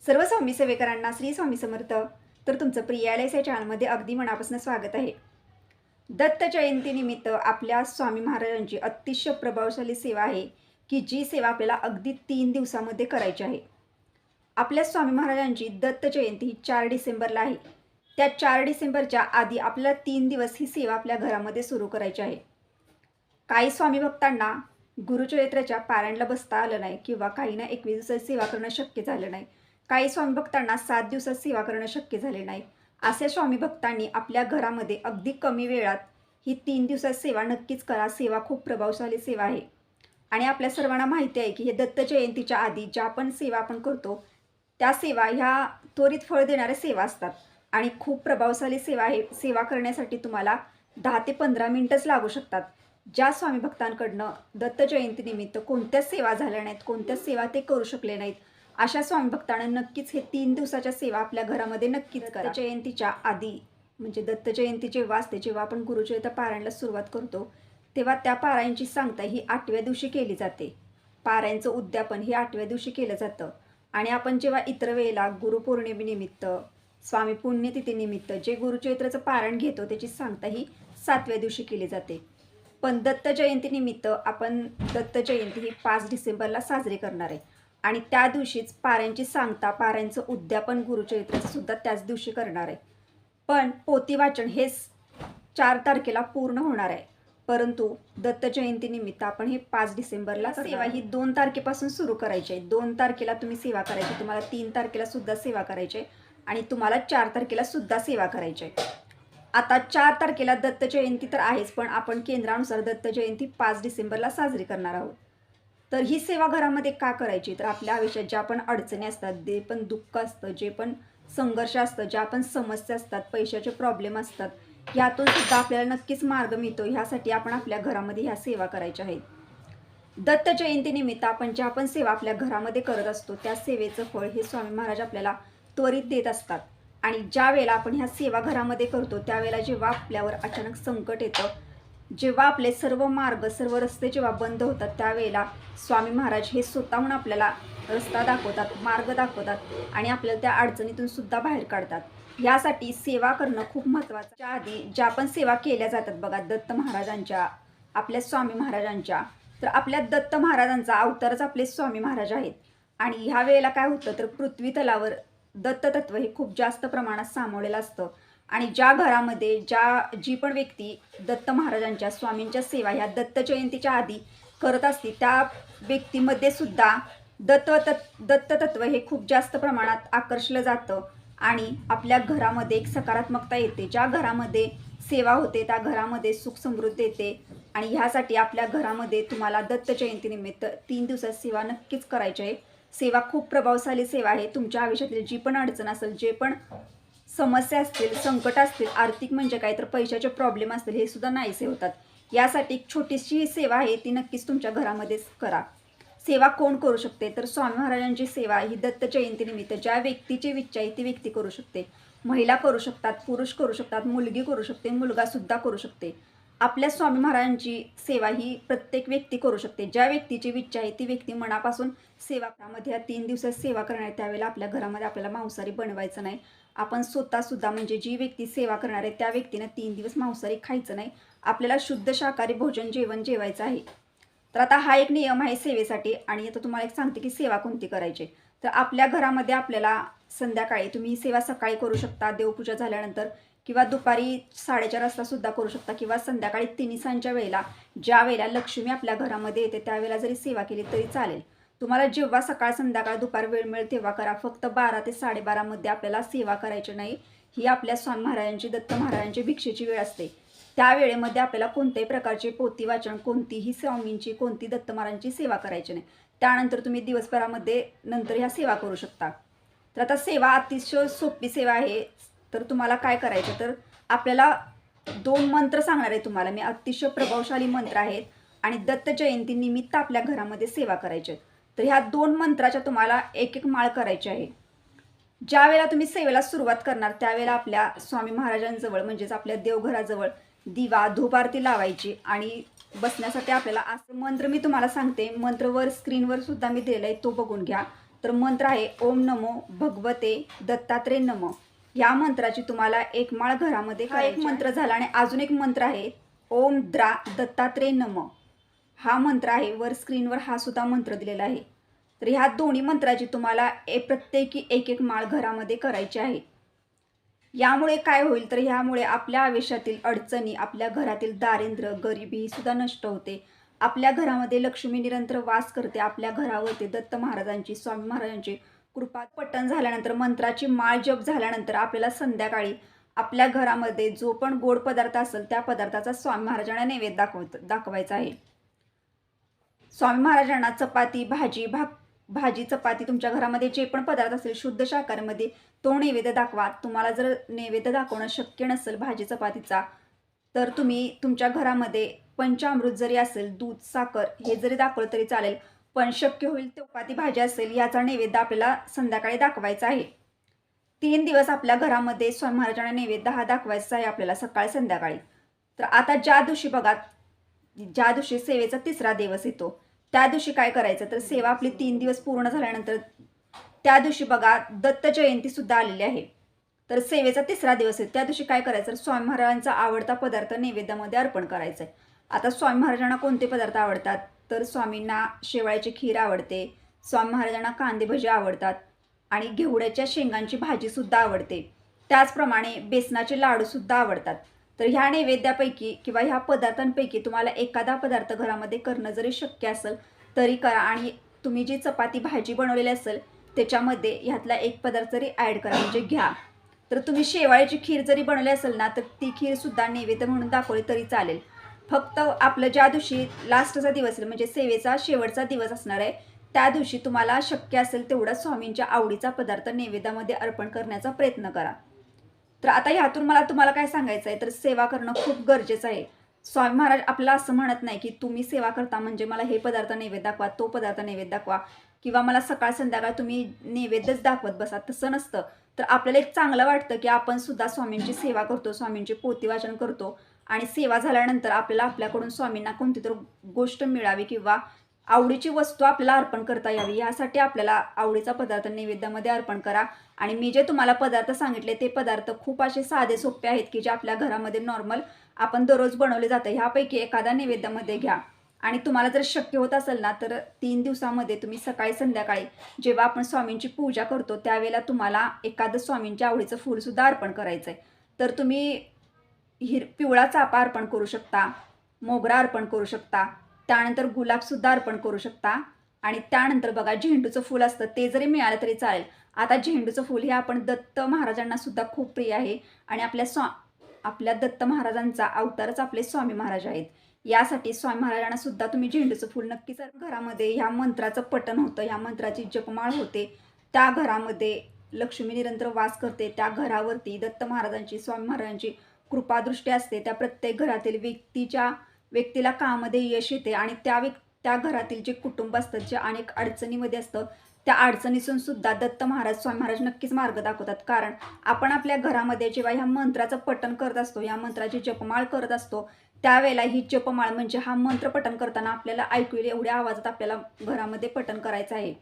सर्व स्वामी सेवेकरांना श्री स्वामी समर्थ. तर तुमचं प्रियालयस या चॅनलमध्ये अगदी मनापासून स्वागत आहे. दत्त जयंतीनिमित्त आपल्या स्वामी महाराजांची अतिशय प्रभावशाली सेवा आहे की जी सेवा आपल्याला अगदी 3 दिवसामध्ये करायची आहे. आपल्या स्वामी महाराजांची दत्त जयंती ही 4 डिसेंबरला आहे. त्या 4 डिसेंबरच्या आधी आपल्याला 3 दिवस ही सेवा आपल्या घरामध्ये सुरू करायची आहे. काही स्वामी भक्तांना गुरुचरित्राच्या पारायणला बसता आलं नाही किंवा काहींना 21 दिवसात सेवा करणं शक्य झालं नाही. काही स्वामी भक्तांना 7 दिवसात सेवा करणं शक्य झाले नाही. अशा स्वामी भक्तांनी आपल्या घरामध्ये अगदी कमी वेळात ही 3 दिवसात सेवा नक्कीच करा. सेवा खूप प्रभावशाली सेवा आहे आणि आपल्या सर्वांना माहिती आहे की हे दत्त जयंतीच्या आधी ज्या पण सेवा आपण करतो त्या सेवा ह्या त्वरित फळ देणाऱ्या सेवा असतात आणि खूप प्रभावशाली सेवा आहे. सेवा करण्यासाठी तुम्हाला 10 ते 15 मिनिटच लागू शकतात. ज्या स्वामी भक्तांकडनं दत्त जयंतीनिमित्त कोणत्याच सेवा झाल्या नाहीत, कोणत्याच सेवा ते करू शकले नाहीत, अशा स्वामी भक्तांना नक्कीच हे 3 दिवसाच्या सेवा आपल्या घरामध्ये नक्कीच करा. दत्त जयंतीच्या आधी म्हणजे दत्त जयंती जेव्हा असते, जेव्हा आपण गुरुचरित्र पारायणला सुरुवात करतो तेव्हा त्या पारायणची सांगता ही 8व्या दिवशी केली जाते. पारायणचं उद्यापन हे 8व्या दिवशी केलं जातं आणि आपण जेव्हा इतर वेळेला गुरुपौर्णिमेनिमित्त, स्वामी पुण्यतिथीनिमित्त जे गुरुचरित्राचं पारायण घेतो त्याची सांगता ही 7व्या दिवशी केली जाते. पण दत्त जयंतीनिमित्त आपण दत्त जयंती ही 5 डिसेंबरला साजरी करणार आहे आणि त्या दिवशीच पारायणची सांगता, पारायणचं उद्यापन गुरुचरित्राचं सुद्धा त्याच दिवशी करणार आहे. पण पोथी वाचन हेच 4 तारखेला पूर्ण होणार आहे. परंतु दत्त जयंतीनिमित्त आपण हे 5 डिसेंबरला सेवा ही 2 तारखेपासून सुरू करायची आहे. 2 तारखेला तुम्ही सेवा करायची, तुम्हाला 3 तारखेला सुद्धा सेवा करायची आहे आणि तुम्हाला 4 तारखेला सुद्धा सेवा करायची आहे. आता 4 तारखेला दत्त जयंती तर आहेच, पण आपण केंद्रानुसार दत्त जयंती 5 डिसेंबरला साजरी करणार आहोत. तर ही सेवा घरामध्ये का करायची? तर आपल्या आयुष्यात ज्या पण अडचणी असतात, जे पण दुःख असतं, जे पण संघर्ष असतं, ज्या पण समस्या असतात, पैशाचे प्रॉब्लेम असतात, ह्यातून सुद्धा आपल्याला नक्कीच मार्ग मिळतो. ह्यासाठी आपण आपल्या घरामध्ये ह्या सेवा करायच्या आहेत. दत्त जयंतीनिमित्त आपण ज्या पण सेवा आपल्या घरामध्ये करत असतो त्या सेवेचं फळ हे स्वामी महाराज आपल्याला त्वरित देत असतात. आणि ज्या वेळेला आपण ह्या सेवा घरामध्ये करतो त्यावेळेला जेव्हा आपल्यावर अचानक संकट येतं, जेव्हा आपले सर्व मार्ग, सर्व रस्ते जेव्हा बंद होतात, त्यावेळेला स्वामी महाराज हे स्वतःहून आपल्याला रस्ता दाखवतात, मार्ग दाखवतात आणि आपल्याला त्या अडचणीतून सुद्धा बाहेर काढतात. यासाठी सेवा करणं खूप महत्त्वाचं. त्या आधी ज्या पण सेवा केल्या जातात बघा दत्त महाराजांच्या, आपल्या स्वामी महाराजांच्या, तर आपल्या दत्त महाराजांचा अवतारच आपले स्वामी महाराज आहेत. आणि ह्या वेळेला काय होतं तर पृथ्वी तलावर दत्ततत्व हे खूप जास्त प्रमाणात सामावलेलं असतं आणि ज्या घरामध्ये जी पण व्यक्ती दत्त महाराजांच्या, स्वामींच्या सेवा ह्या दत्त जयंतीच्या आधी करत असते त्या व्यक्तीमध्ये सुद्धा दत्ततत्व हे खूप जास्त प्रमाणात आकर्षलं जातं आणि आपल्या घरामध्ये एक सकारात्मकता येते. ज्या घरामध्ये सेवा होते त्या घरामध्ये सुख समृद्धी येते आणि ह्यासाठी आपल्या घरामध्ये तुम्हाला दत्त जयंतीनिमित्त 3 दिवसात सेवा नक्कीच करायची आहे. सेवा खूप प्रभावशाली सेवा आहे. तुमच्या आयुष्यातील जी पण अडचण असेल, जे पण समस्या असतील, संकट असतील, आर्थिक म्हणजे काय तर पैशाचे प्रॉब्लेम असतील, हे सुद्धा नाहीसे होतात. यासाठी एक छोटीशी सेवा आहे ती नक्कीच तुमच्या घरामध्येच करा. सेवा कोण करू शकते? तर स्वामी महाराजांची सेवा ही दत्त जयंतीनिमित्त ज्या व्यक्तीची इच्छा आहे ती व्यक्ती करू शकते. महिला करू शकतात, पुरुष करू शकतात, मुलगी करू शकते, मुलगासुद्धा करू शकते. आपल्या स्वामी महाराजांची सेवा ही प्रत्येक व्यक्ती करू शकते. ज्या व्यक्तीची इच्छा आहे ती व्यक्ती मनापासून सेवा, त्यामध्ये 3 दिवसात सेवा करणार त्यावेळेला आपल्या घरामध्ये आपल्याला मांसाहारी बनवायचं नाही. आपण स्वतःसुद्धा म्हणजे जी व्यक्ती सेवा करणार आहे त्या व्यक्तीनं 3 दिवस मांसाहारी खायचं नाही. आपल्याला शुद्ध शाकाहारी भोजन जेवायचं आहे. तर आता हा एक नियम आहे सेवेसाठी. आणि आता तुम्हाला एक सांगते की सेवा कोणती करायची. तर आपल्या घरामध्ये आपल्याला संध्याकाळी, तुम्ही ही सेवा सकाळी करू शकता देवपूजा झाल्यानंतर, किंवा दुपारी 4:30 वाजता सुद्धा करू शकता, किंवा संध्याकाळी तिन्हीसांच्या वेळेला, ज्या वेळेला लक्ष्मी आपल्या घरामध्ये येते त्यावेळेला जरी सेवा केली तरी चालेल. तुम्हाला जेव्हा सकाळ, संध्याकाळ, दुपार वेळ मिळेल तेव्हा करा. फक्त 12 ते 12:30 मध्ये आपल्याला सेवा करायची नाही. ही आपल्या स्वामी महाराजांची, दत्त महाराजांची भिक्षेची वेळ असते. त्या वेळेमध्ये आपल्याला कोणत्याही प्रकारचे पोथी वाचन, कोणतीही स्वामींची, कोणती दत्त महाराजांची सेवा करायची नाही. त्यानंतर तुम्ही दिवसभरामध्ये नंतर ह्या सेवा करू शकता. तर आता सेवा अतिशय सोपी सेवा आहे. तर तुम्हाला काय करायचं तर आपल्याला 2 मंत्र सांगणार आहे तुम्हाला मी. अतिशय प्रभावशाली मंत्र आहेत आणि दत्त जयंती निमित्त आपल्या घरामध्ये सेवा करायची. तर ह्या 2 मंत्राच्या तुम्हाला एक माळ करायची आहे. ज्या वेळेला तुम्ही सेवेला सुरुवात करणार त्यावेळेला आपल्या स्वामी महाराजांजवळ म्हणजेच आपल्या देवघराजवळ दिवा, धूप आरती लावायची आणि बसण्यासाठी आपल्याला असं मंत्र मी तुम्हाला सांगते. मंत्रवर स्क्रीनवर सुद्धा मी दिलेला आहे, तो बघून घ्या. तर मंत्र आहे ओम नमो भगवते दत्तात्रय नमः. या मंत्राची तुम्हाला एक माळ घरामध्ये हा एक मंत्र झाला. आणि अजून एक मंत्र आहे ओम द्रा दत्तात्रय नमः. हा मंत्र आहे, वर स्क्रीनवर हा सुद्धा मंत्र दिलेला आहे. तर ह्या दोन्ही मंत्राची तुम्हाला प्रत्येकी एक एक माळ घरामध्ये करायची आहे. यामुळे काय होईल तर ह्यामुळे आपल्या आयुष्यातील अडचणी, आपल्या घरातील दारिद्र्य, गरिबी सुद्धा नष्ट होते. आपल्या घरामध्ये लक्ष्मी निरंतर वास करते. आपल्या घरावरती दत्त महाराजांची, स्वामी महाराजांची कृपा पठण झाल्यानंतर, मंत्राची माळ जप झाल्यानंतर आपल्याला संध्याकाळी आपल्या घरामध्ये जो पण गोड पदार्थ असेल त्या पदार्थाचा स्वामी महाराजांना नैवेद्य दाखवायचा आहे. स्वामी महाराजांना चपाती, भाजी चपाती, तुमच्या घरामध्ये जे पण पदार्थ असेल शुद्ध शाकाहारीमध्ये तो नैवेद्य दाखवा. तुम्हाला जर नैवेद्य दाखवणं शक्य नसेल भाजी चपातीचा, तर तुम्ही तुमच्या घरामध्ये पंचामृत जरी असेल, दूध, साखर हे जरी दाखवलं तरी चालेल. पण शक्य होईल चपाती भाजी असेल याचा नैवेद्य आपल्याला संध्याकाळी दाखवायचा आहे. 3 दिवस आपल्या घरामध्ये स्वामी महाराजांना नैवेद्य हा दाखवायचा आहे आपल्याला, सकाळी संध्याकाळी. तर आता ज्या दिवशी बघा, ज्या दिवशी सेवेचा 3रा दिवस येतो त्या दिवशी काय करायचं तर सेवा आपली 3 दिवस पूर्ण झाल्यानंतर त्या दिवशी बघा दत्त जयंती सुद्धा आलेली आहे. तर सेवेचा 3रा दिवस आहे त्या दिवशी काय करायचं, स्वामी महाराजांचा आवडता पदार्थ नैवेद्यामध्ये अर्पण करायचं आहे. आता स्वामी महाराजांना कोणते पदार्थ आवडतात तर स्वामींना शेवाळ्याची खीर आवडते, स्वामी महाराजांना कांदे भजी आवडतात आणि घेवड्याच्या शेंगांची भाजी सुद्धा आवडते. त्याचप्रमाणे बेसनाचे लाडू सुद्धा आवडतात. तर ह्या नैवेद्यापैकी किंवा ह्या पदार्थांपैकी तुम्हाला एखादा पदार्थ घरामध्ये करणं जरी शक्य असेल तरी करा. आणि तुम्ही जी चपाती भाजी बनवलेली असेल त्याच्यामध्ये ह्यातला एक पदार्थ जरी ॲड करा, म्हणजे घ्या. तर तुम्ही शेवाळ्याची खीर जरी बनवली असेल ना तर ती खीरसुद्धा नैवेद्य म्हणून दाखवली तरी चालेल. फक्त आपलं ज्या दिवशी लास्टचा दिवस आहे म्हणजे सेवेचा शेवटचा दिवस असणार आहे त्या दिवशी तुम्हाला शक्य असेल तेवढा स्वामींच्या आवडीचा पदार्थ नैवेद्यामध्ये अर्पण करण्याचा प्रयत्न करा. तर आता ह्यातून मला तुम्हाला काय सांगायचं आहे तर सेवा करणं खूप गरजेचं आहे. स्वामी महाराज आपल्याला असं म्हणत नाही की तुम्ही सेवा करता म्हणजे मला हे पदार्थ नैवेद्य दाखवा, तो पदार्थ नैवेद्य दाखवा किंवा मला सकाळ संध्याकाळ तुम्ही नैवेद्यच दाखवत बसा, तसं नसतं. तर आपल्याला एक चांगलं वाटतं की आपण सुद्धा स्वामींची सेवा करतो, स्वामींची पोथी वाचन करतो आणि सेवा झाल्यानंतर आपल्याला आपल्याकडून स्वामींना कोणती तर गोष्ट मिळावी किंवा आवडीची वस्तू आपल्याला अर्पण करता यावी, यासाठी आपल्याला आवडीचा पदार्थ नैवेद्यामध्ये अर्पण करा. आणि मी जे तुम्हाला पदार्थ सांगितले ते पदार्थ खूप असे साधे सोपे आहेत की जे आपल्या घरामध्ये नॉर्मल आपण दररोज बनवले जातं. ह्यापैकी एखादा नैवेद्यामध्ये घ्या. आणि तुम्हाला जर शक्य होत असेल ना तर 3 दिवसामध्ये तुम्ही सकाळी संध्याकाळी जेव्हा आपण स्वामींची पूजा करतो त्यावेळेला तुम्हाला एखादं स्वामींच्या आवडीचं फूलसुद्धा अर्पण करायचं आहे. तर तुम्ही पिवळा चाफा अर्पण करू शकता, मोगरा अर्पण करू शकता, त्यानंतर गुलाबसुद्धा अर्पण करू शकता आणि त्यानंतर बघा झेंडूचं फूल असतं ते जरी मिळालं तरी चालेल. आता झेंडूचं फूल हे आपण दत्त महाराजांना सुद्धा खूप प्रिय आहे आणि आपल्या दत्त महाराजांचा अवतारच आपले स्वामी महाराज आहेत. यासाठी स्वामी महाराजांना सुद्धा तुम्ही झेंडूचं फूल नक्कीच घरामध्ये ह्या मंत्राचं पठण होतं, ह्या मंत्राची जपमाळ होते, त्या घरामध्ये लक्ष्मी निरंतर वास करते, त्या घरावरती दत्त महाराजांची, स्वामी महाराजांची कृपादृष्टी असते. त्या प्रत्येक घरातील व्यक्तीला कामामध्ये यश येते आणि त्या घरातील जे कुटुंब असतं जे अनेक अडचणीमध्ये असतं त्या अडचणीतून सुद्धा दत्त महाराज, स्वामी महाराज नक्कीच मार्ग दाखवतात. कारण आपण आपल्या घरामध्ये जेव्हा ह्या मंत्राचं पठण करत असतो, या मंत्राची जपमाळ करत असतो त्यावेळेला ही जपमाळ म्हणजे हा मंत्र पठण करताना आपल्याला ऐकू येईल एवढ्या आवाजात आपल्याला घरामध्ये पठण करायचं आहे.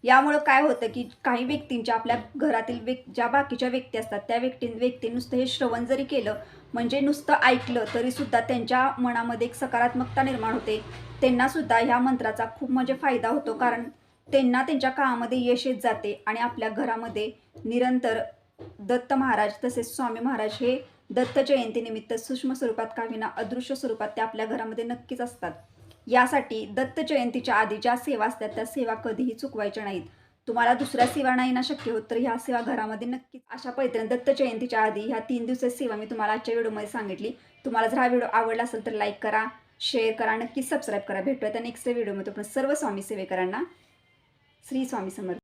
यामुळं काय होतं की काही व्यक्तींच्या, आपल्या घरातील ज्या बाकीच्या व्यक्ती असतात त्या व्यक्ती नुसतं हे श्रवण जरी केलं म्हणजे नुसतं ऐकलं तरी सुद्धा त्यांच्या मनामध्ये एक सकारात्मकता निर्माण होते. त्यांना सुद्धा ह्या मंत्राचा खूप म्हणजे फायदा होतो. कारण त्यांना त्यांच्या कामामध्ये यश येत जाते आणि आपल्या घरामध्ये निरंतर दत्त महाराज तसेच स्वामी महाराज हे दत्त जयंतीनिमित्त सूक्ष्म स्वरूपात का विना अदृश्य स्वरूपात ते आपल्या घरामध्ये नक्कीच असतात. यासाठी दत्त जयंतीच्या आधी ज्या सेवा असतात त्या सेवा कधीही चुकवायच्या नाहीत. तुम्हाला दुसऱ्या सेवा नाही ना शक्य होत तर ह्या सेवा घरामध्ये नक्कीच अशा पद्धतीने दत्त जयंतीच्या आधी ह्या 3 दिवसाची सेवा मी तुम्हाला आजच्या व्हिडिओमध्ये सांगितली. तुम्हाला जर हा व्हिडिओ आवडला असेल तर लाईक करा, शेअर करा, नक्कीच सबस्क्राईब करा. भेटूया त्या नेक्स्ट व्हिडिओमध्ये. पण सर्व स्वामी सेवेकरांना श्री स्वामी समर्थ.